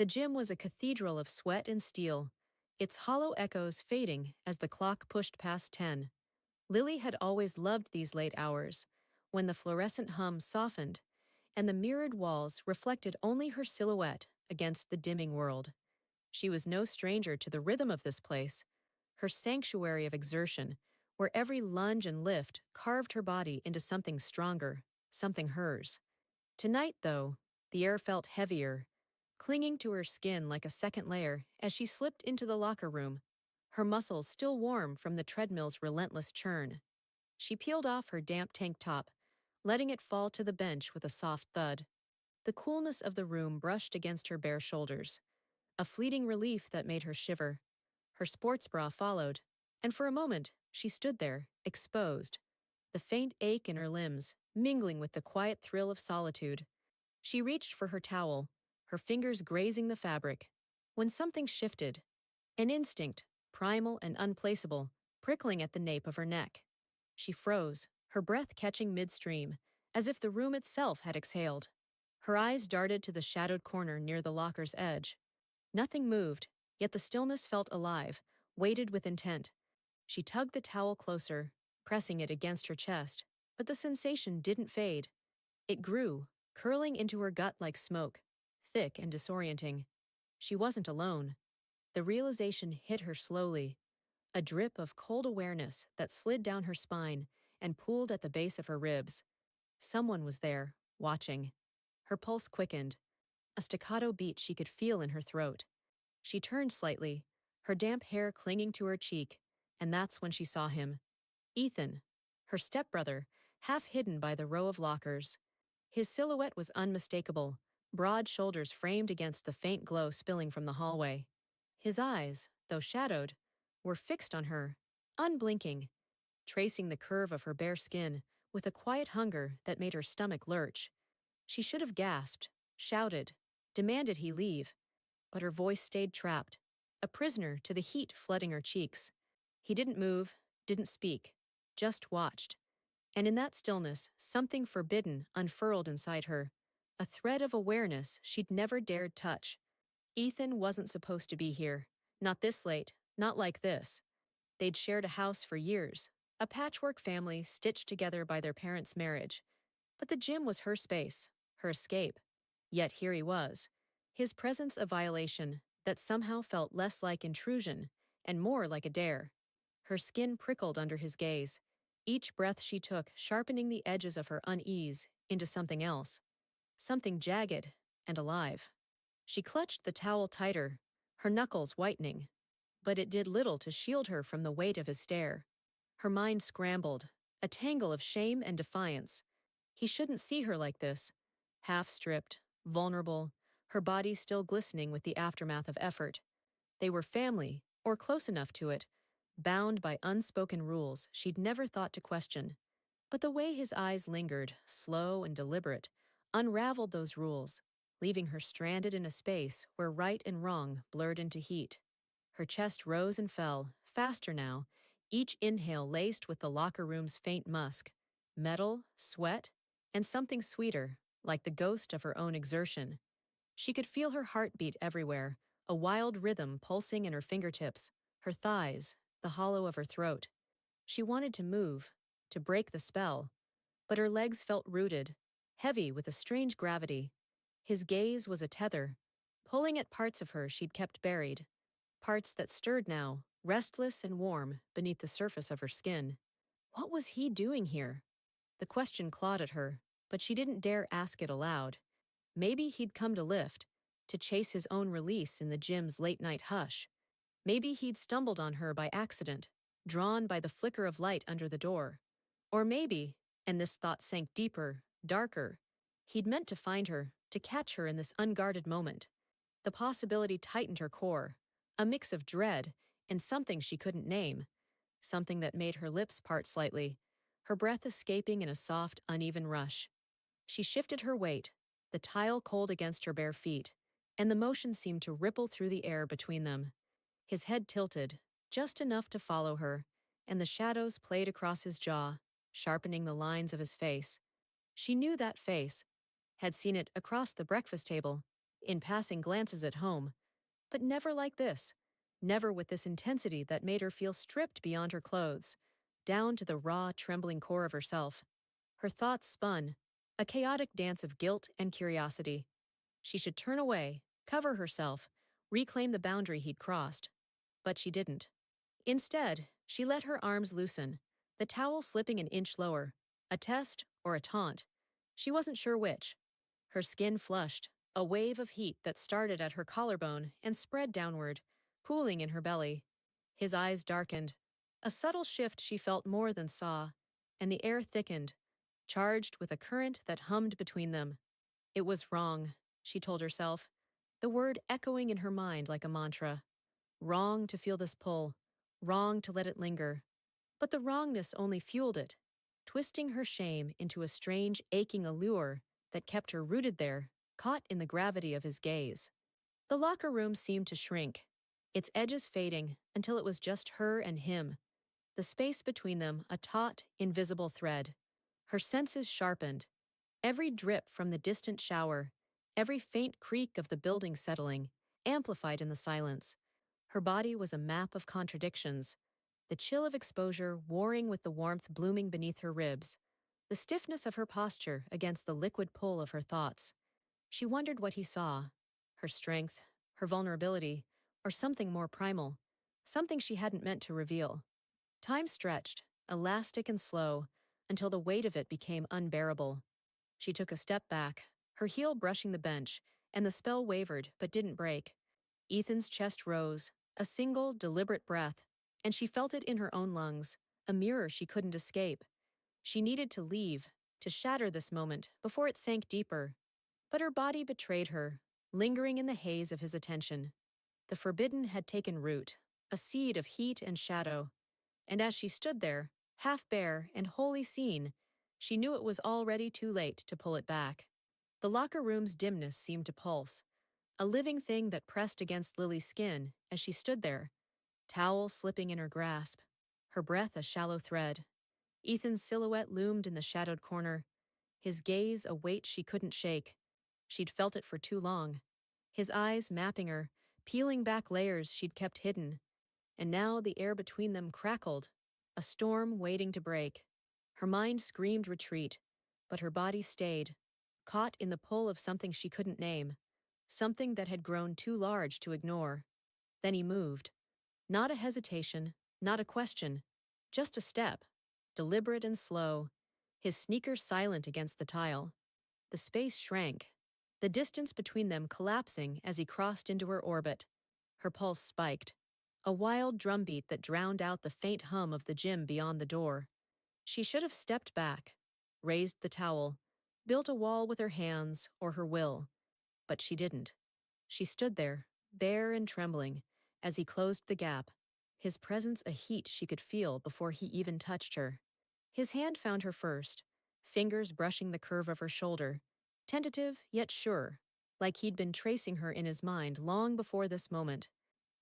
The gym was a cathedral of sweat and steel, its hollow echoes fading as the clock pushed past 10. Lily had always loved these late hours, when the fluorescent hum softened and the mirrored walls reflected only her silhouette against the dimming world. She was no stranger to the rhythm of this place, her sanctuary of exertion, where every lunge and lift carved her body into something stronger, something hers. Tonight, though, the air felt heavier, clinging to her skin like a second layer as she slipped into the locker room, her muscles still warm from the treadmill's relentless churn. She peeled off her damp tank top, letting it fall to the bench with a soft thud. The coolness of the room brushed against her bare shoulders, a fleeting relief that made her shiver. Her sports bra followed, and for a moment she stood there, exposed, the faint ache in her limbs mingling with the quiet thrill of solitude. She reached for her towel, her fingers grazing the fabric, when something shifted, an instinct, primal and unplaceable, prickling at the nape of her neck. She froze, her breath catching midstream, as if the room itself had exhaled. Her eyes darted to the shadowed corner near the locker's edge. Nothing moved, yet the stillness felt alive, weighted with intent. She tugged the towel closer, pressing it against her chest, but the sensation didn't fade. It grew, curling into her gut like smoke, thick and disorienting. She wasn't alone. The realization hit her slowly, a drip of cold awareness that slid down her spine and pooled at the base of her ribs. Someone was there, watching. Her pulse quickened, a staccato beat she could feel in her throat. She turned slightly, her damp hair clinging to her cheek, and that's when she saw him. Ethan, her stepbrother, half hidden by the row of lockers. His silhouette was unmistakable, broad shoulders framed against the faint glow spilling from the hallway. His eyes, though shadowed, were fixed on her, unblinking, tracing the curve of her bare skin with a quiet hunger that made her stomach lurch. She should have gasped, shouted, demanded he leave, but her voice stayed trapped, a prisoner to the heat flooding her cheeks. He didn't move, didn't speak, just watched. And in that stillness, something forbidden unfurled inside her, a thread of awareness she'd never dared touch. Ethan wasn't supposed to be here. Not this late, not like this. They'd shared a house for years, a patchwork family stitched together by their parents' marriage. But the gym was her space, her escape. Yet here he was, his presence a violation that somehow felt less like intrusion and more like a dare. Her skin prickled under his gaze, each breath she took sharpening the edges of her unease into something else, something jagged and alive. She clutched the towel tighter, her knuckles whitening, but it did little to shield her from the weight of his stare. Her mind scrambled, a tangle of shame and defiance. He shouldn't see her like this, half-stripped, vulnerable, her body still glistening with the aftermath of effort. They were family, or close enough to it, bound by unspoken rules she'd never thought to question. But the way his eyes lingered, slow and deliberate, unraveled those rules, leaving her stranded in a space where right and wrong blurred into heat. Her chest rose and fell, faster now, each inhale laced with the locker room's faint musk, metal, sweat, and something sweeter, like the ghost of her own exertion. She could feel her heart beat everywhere, a wild rhythm pulsing in her fingertips, her thighs, the hollow of her throat. She wanted to move, to break the spell, but her legs felt rooted, heavy with a strange gravity. His gaze was a tether, pulling at parts of her she'd kept buried, parts that stirred now, restless and warm, beneath the surface of her skin. What was he doing here? The question clawed at her, but she didn't dare ask it aloud. Maybe he'd come to lift, to chase his own release in the gym's late-night hush. Maybe he'd stumbled on her by accident, drawn by the flicker of light under the door. Or maybe, and this thought sank deeper, darker, he'd meant to find her, to catch her in this unguarded moment. The possibility tightened her core, a mix of dread and something she couldn't name, something that made her lips part slightly, her breath escaping in a soft, uneven rush. She shifted her weight, the tile cold against her bare feet, and the motion seemed to ripple through the air between them. His head tilted, just enough to follow her, and the shadows played across his jaw, sharpening the lines of his face. She knew that face, had seen it across the breakfast table, in passing glances at home, but never like this. Never with this intensity that made her feel stripped beyond her clothes, down to the raw, trembling core of herself. Her thoughts spun, a chaotic dance of guilt and curiosity. She should turn away, cover herself, reclaim the boundary he'd crossed. But she didn't. Instead, she let her arms loosen, the towel slipping an inch lower. A test or a taunt. She wasn't sure which. Her skin flushed, a wave of heat that started at her collarbone and spread downward, pooling in her belly. His eyes darkened. A subtle shift she felt more than saw, and the air thickened, charged with a current that hummed between them. It was wrong, she told herself, the word echoing in her mind like a mantra. Wrong to feel this pull, wrong to let it linger. But the wrongness only fueled it, twisting her shame into a strange, aching allure that kept her rooted there, caught in the gravity of his gaze. The locker room seemed to shrink, its edges fading until it was just her and him, the space between them a taut, invisible thread. Her senses sharpened, every drip from the distant shower, every faint creak of the building settling, amplified in the silence. Her body was a map of contradictions, the chill of exposure warring with the warmth blooming beneath her ribs, the stiffness of her posture against the liquid pull of her thoughts. She wondered what he saw, her strength, her vulnerability, or something more primal, something she hadn't meant to reveal. Time stretched, elastic and slow, until the weight of it became unbearable. She took a step back, her heel brushing the bench, and the spell wavered but didn't break. Ethan's chest rose, a single, deliberate breath, and she felt it in her own lungs, a mirror she couldn't escape. She needed to leave, to shatter this moment before it sank deeper. But her body betrayed her, lingering in the haze of his attention. The forbidden had taken root, a seed of heat and shadow. And as she stood there, half bare and wholly seen, she knew it was already too late to pull it back. The locker room's dimness seemed to pulse, a living thing that pressed against Lily's skin as she stood there, towel slipping in her grasp, her breath a shallow thread. Ethan's silhouette loomed in the shadowed corner, his gaze a weight she couldn't shake. She'd felt it for too long. His eyes mapping her, peeling back layers she'd kept hidden. And now the air between them crackled, a storm waiting to break. Her mind screamed retreat, but her body stayed, caught in the pull of something she couldn't name, something that had grown too large to ignore. Then he moved. Not a hesitation, not a question, just a step, deliberate and slow, his sneakers silent against the tile. The space shrank, the distance between them collapsing as he crossed into her orbit. Her pulse spiked, a wild drumbeat that drowned out the faint hum of the gym beyond the door. She should have stepped back, raised the towel, built a wall with her hands or her will. But she didn't. She stood there, bare and trembling, as he closed the gap, his presence a heat she could feel before he even touched her. His hand found her first, fingers brushing the curve of her shoulder, tentative yet sure, like he'd been tracing her in his mind long before this moment.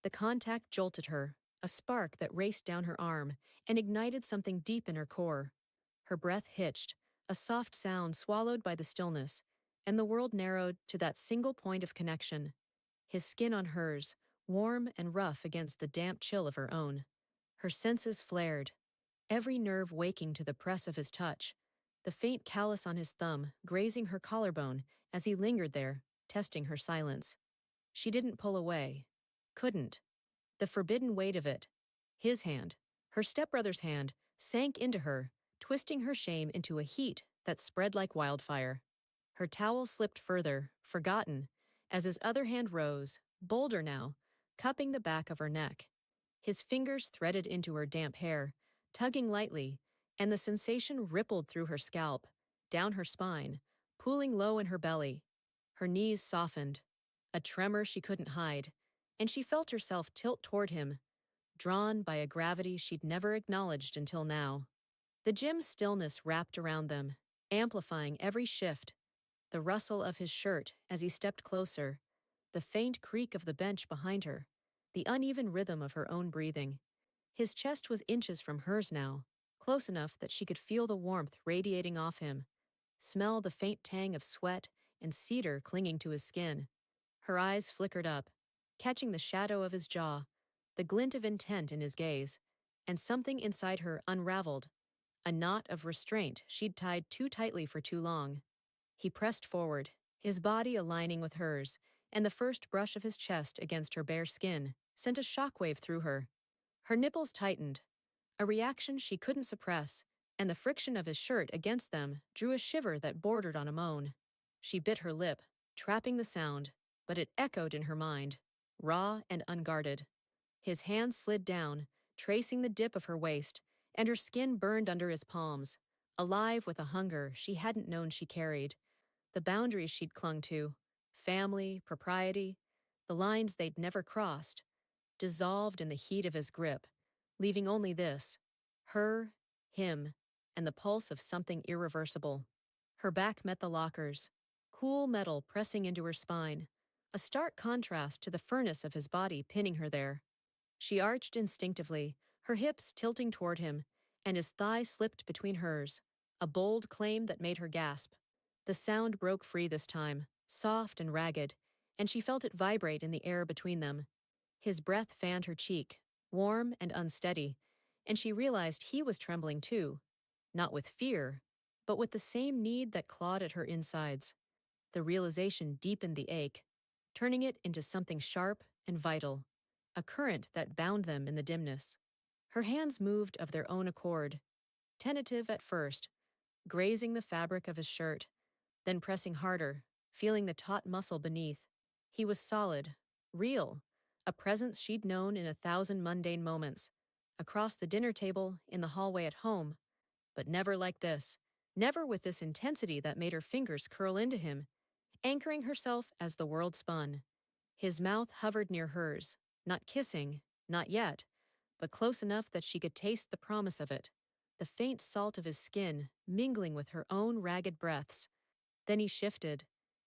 The contact jolted her, a spark that raced down her arm and ignited something deep in her core. Her breath hitched, a soft sound swallowed by the stillness, and the world narrowed to that single point of connection. His skin on hers, warm and rough against the damp chill of her own. Her senses flared, every nerve waking to the press of his touch, the faint callus on his thumb grazing her collarbone as he lingered there, testing her silence. She didn't pull away. Couldn't. The forbidden weight of it, his hand, her stepbrother's hand, sank into her, twisting her shame into a heat that spread like wildfire. Her towel slipped further, forgotten, as his other hand rose, bolder now, cupping the back of her neck. His fingers threaded into her damp hair, tugging lightly, and the sensation rippled through her scalp, down her spine, pooling low in her belly. Her knees softened, a tremor she couldn't hide, and she felt herself tilt toward him, drawn by a gravity she'd never acknowledged until now. The gym's stillness wrapped around them, amplifying every shift, the rustle of his shirt as he stepped closer, the faint creak of the bench behind her, the uneven rhythm of her own breathing. His chest was inches from hers now, close enough that she could feel the warmth radiating off him, smell the faint tang of sweat and cedar clinging to his skin. Her eyes flickered up, catching the shadow of his jaw, the glint of intent in his gaze, and something inside her unraveled, a knot of restraint she'd tied too tightly for too long. He pressed forward, his body aligning with hers, and the first brush of his chest against her bare skin sent a shockwave through her. Her nipples tightened, a reaction she couldn't suppress, and the friction of his shirt against them drew a shiver that bordered on a moan. She bit her lip, trapping the sound, but it echoed in her mind, raw and unguarded. His hand slid down, tracing the dip of her waist, and her skin burned under his palms, alive with a hunger she hadn't known she carried. The boundaries she'd clung to, family, propriety, the lines they'd never crossed, dissolved in the heat of his grip, leaving only this, her, him, and the pulse of something irreversible. Her back met the lockers, cool metal pressing into her spine, a stark contrast to the furnace of his body pinning her there. She arched instinctively, her hips tilting toward him, and his thigh slipped between hers, a bold claim that made her gasp. The sound broke free this time, soft and ragged, and she felt it vibrate in the air between them. His breath fanned her cheek, warm and unsteady, and she realized he was trembling too, not with fear, but with the same need that clawed at her insides. The realization deepened the ache, turning it into something sharp and vital, a current that bound them in the dimness. Her hands moved of their own accord, tentative at first, grazing the fabric of his shirt, then pressing harder, feeling the taut muscle beneath. He was solid, real, a presence she'd known in 1,000 mundane moments, across the dinner table, in the hallway at home, but never like this, never with this intensity that made her fingers curl into him, anchoring herself as the world spun. His mouth hovered near hers, not kissing, not yet, but close enough that she could taste the promise of it, the faint salt of his skin mingling with her own ragged breaths. Then he shifted,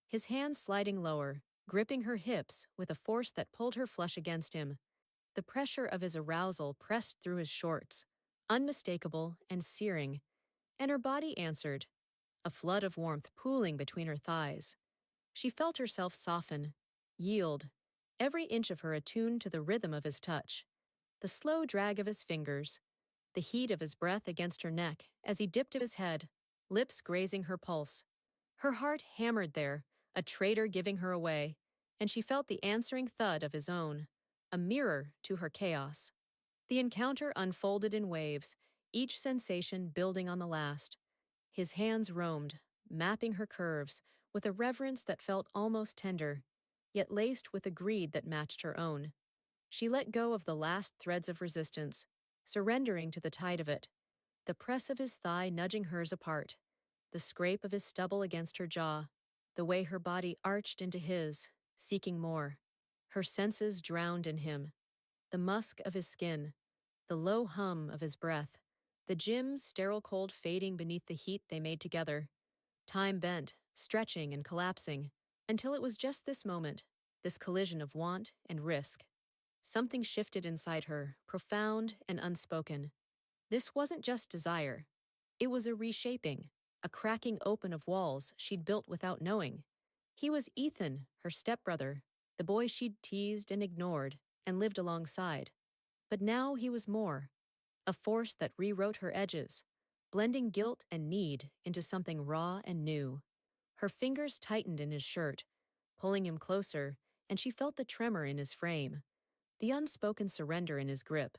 his hands sliding lower, gripping her hips with a force that pulled her flush against him. The pressure of his arousal pressed through his shorts, unmistakable and searing, and her body answered, a flood of warmth pooling between her thighs. She felt herself soften, yield, every inch of her attuned to the rhythm of his touch, the slow drag of his fingers, the heat of his breath against her neck as he dipped his head, lips grazing her pulse. Her heart hammered there, a traitor giving her away, and she felt the answering thud of his own, a mirror to her chaos. The encounter unfolded in waves, each sensation building on the last. His hands roamed, mapping her curves, with a reverence that felt almost tender, yet laced with a greed that matched her own. She let go of the last threads of resistance, surrendering to the tide of it, the press of his thigh nudging hers apart, the scrape of his stubble against her jaw, the way her body arched into his, seeking more. Her senses drowned in him, the musk of his skin, the low hum of his breath, the gym's sterile cold fading beneath the heat they made together. Time bent, stretching and collapsing, until it was just this moment, this collision of want and risk. Something shifted inside her, profound and unspoken. This wasn't just desire. It was a reshaping, a cracking open of walls she'd built without knowing. He was Ethan, her stepbrother, the boy she'd teased and ignored and lived alongside. But now he was more, a force that rewrote her edges, blending guilt and need into something raw and new. Her fingers tightened in his shirt, pulling him closer, and she felt the tremor in his frame, the unspoken surrender in his grip.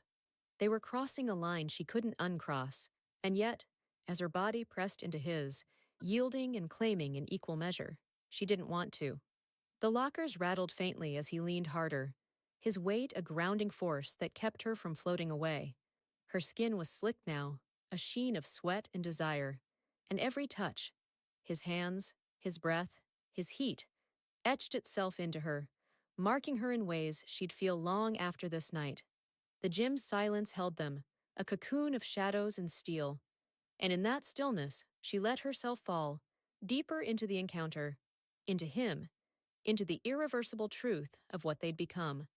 They were crossing a line she couldn't uncross, and yet, as her body pressed into his, yielding and claiming in equal measure, she didn't want to. The lockers rattled faintly as he leaned harder, his weight a grounding force that kept her from floating away. Her skin was slick now, a sheen of sweat and desire, and every touch, his hands, his breath, his heat, etched itself into her, marking her in ways she'd feel long after this night. The gym's silence held them, a cocoon of shadows and steel, and in that stillness she let herself fall, deeper into the encounter, into him, into the irreversible truth of what they'd become.